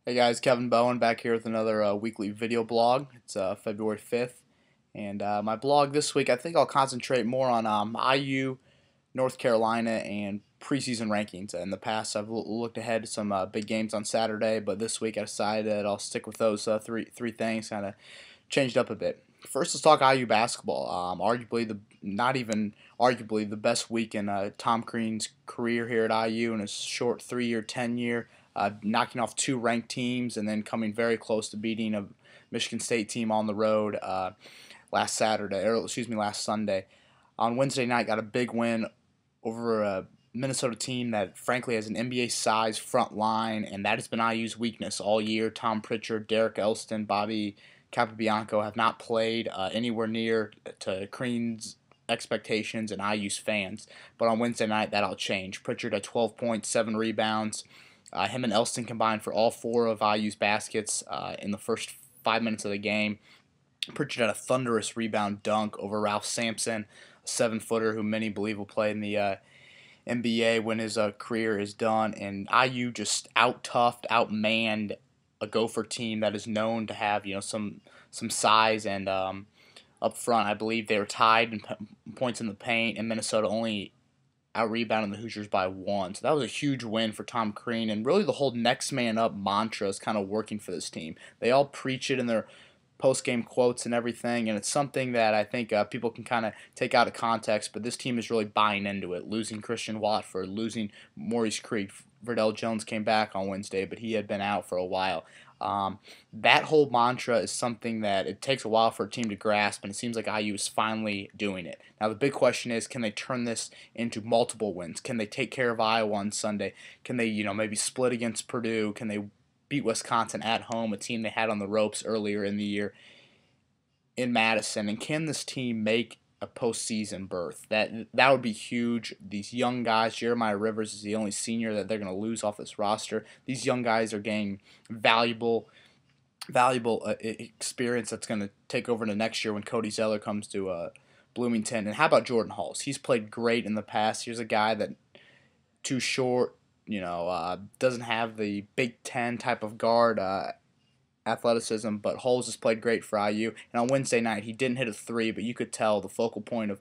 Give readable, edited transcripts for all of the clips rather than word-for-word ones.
Hey guys, Kevin Bowen back here with another weekly video blog. It's February 5th, and my blog this week I think I'll concentrate more on IU, North Carolina, and preseason rankings. In the past, I've looked ahead to some big games on Saturday, but this week I decided that I'll stick with those three things, kind of changed up a bit. First, let's talk IU basketball. Arguably not even arguably the best week in Tom Crean's career here at IU in his short 3-year tenure, knocking off two ranked teams and then coming very close to beating a Michigan State team on the road last Sunday. On Wednesday night, got a big win over a Minnesota team that frankly has an NBA size front line, and that has been IU's weakness all year. Tom Pritchard, Derek Elston, Bobby Capobianco have not played anywhere near to Crean's expectations and IU's fans. But on Wednesday night, that'll change. Pritchard had 12 points, 7 rebounds. Him and Elston combined for all 4 of IU's baskets in the first 5 minutes of the game. Pritchard had a thunderous rebound dunk over Ralph Sampson, a 7-footer who many believe will play in the NBA when his career is done. And IU just out-toughed, out-manned a Gopher team that is known to have some size and up front. I believe they were tied in points in the paint, and Minnesota only out-rebounding the Hoosiers by 1. So that was a huge win for Tom Crean, and really the whole next man up mantra is kind of working for this team. They all preach it in their post-game quotes and everything, and it's something that I think people can kind of take out of context, but this team is really buying into it. Losing Christian Watford, losing Maurice Creek. Verdell Jones came back on Wednesday, but he had been out for a while. That whole mantra is something that it takes a while for a team to grasp, and it seems like IU is finally doing it. Now, the big question is, can they turn this into multiple wins? Can they take care of Iowa on Sunday? Can they, maybe split against Purdue? Can they beat Wisconsin at home, a team they had on the ropes earlier in the year in Madison? And can this team make a postseason berth? That would be huge. These young guys, Jeremiah Rivers is the only senior that they're going to lose off this roster. These young guys are getting valuable experience that's going to take over to next year when Cody Zeller comes to Bloomington. And how about Jordan Hulse? He's played great in the past. Here's a guy that too short, doesn't have the Big Ten type of guard athleticism, but Hulse has played great for IU. And on Wednesday night, he didn't hit a 3, but you could tell the focal point of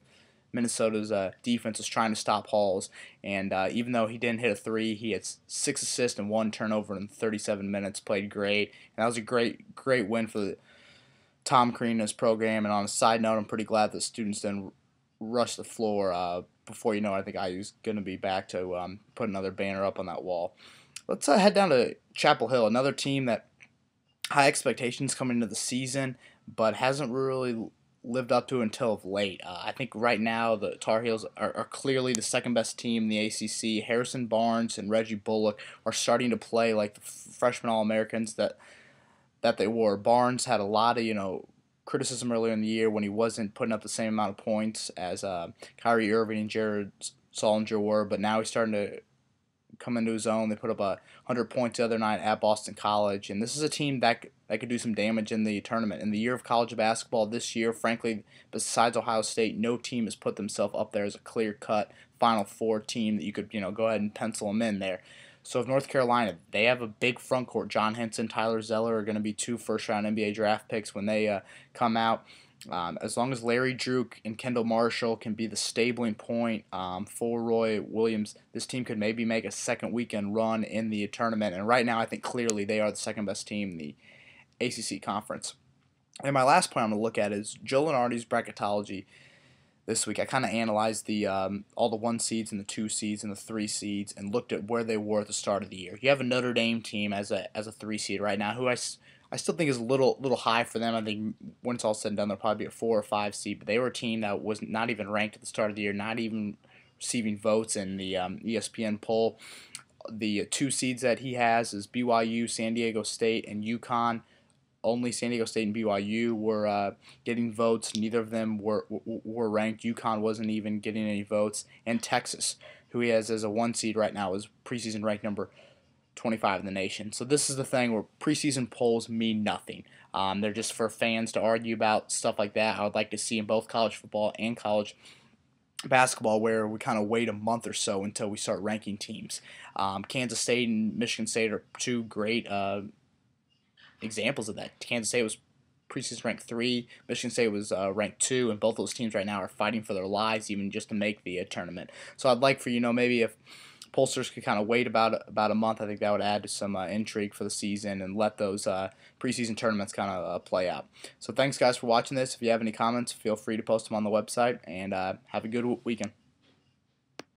Minnesota's defense was trying to stop Hulse. And even though he didn't hit a 3, he had 6 assists and 1 turnover in 37 minutes, played great. And that was a great win for Tom Crean and his program. And on a side note, I'm pretty glad the students didn't rush the floor. Before you know it, I think IU's going to be back to put another banner up on that wall. Let's head down to Chapel Hill, another team that high expectations coming into the season, but hasn't really lived up to until of late. I think right now the Tar Heels are clearly the second best team in the ACC. Harrison Barnes and Reggie Bullock are starting to play like the freshman All-Americans that they were. Barnes had a lot of criticism earlier in the year when he wasn't putting up the same amount of points as Kyrie Irving and Jared Solinger were, but now he's starting to come into his own. They put up 100 points the other night at Boston College, and this is a team that could do some damage in the tournament. In the year of college basketball this year, frankly, besides Ohio State, no team has put themselves up there as a clear-cut Final Four team that you could go ahead and pencil them in there. So if North Carolina, they have a big front court. John Henson, Tyler Zeller are going to be 2 first-round NBA draft picks when they come out. As long as Larry Drew and Kendall Marshall can be the stabling point for Roy Williams, this team could maybe make a second weekend run in the tournament. And right now, I think clearly they are the second best team in the ACC conference. And my last point I'm going to look at is Joe Lunardi's bracketology this week. I kind of analyzed the all the 1 seeds and the 2 seeds and the 3 seeds and looked at where they were at the start of the year. You have a Notre Dame team as a 3 seed right now, who I still think is a little high for them. I think when it's all said and done, they'll probably be a 4 or 5 seed. But they were a team that was not even ranked at the start of the year, not even receiving votes in the ESPN poll. The 2 seeds that he has is BYU, San Diego State, and UConn. Only San Diego State and BYU were getting votes. Neither of them were ranked. UConn wasn't even getting any votes. And Texas, who he has as a 1 seed right now, is preseason ranked number 25 in the nation. So this is the thing where preseason polls mean nothing. They're just for fans to argue about stuff like that. I would like to see in both college football and college basketball where we kind of wait a month or so until we start ranking teams. Kansas State and Michigan State are 2 great examples of that. Kansas State was preseason ranked 3, Michigan State was ranked 2, and both those teams right now are fighting for their lives even just to make the tournament. So I'd like for maybe if pollsters could kind of wait about a month, I think that would add to some intrigue for the season and let those preseason tournaments kind of play out. So thanks guys for watching this. If you have any comments, feel free to post them on the website, and have a good weekend.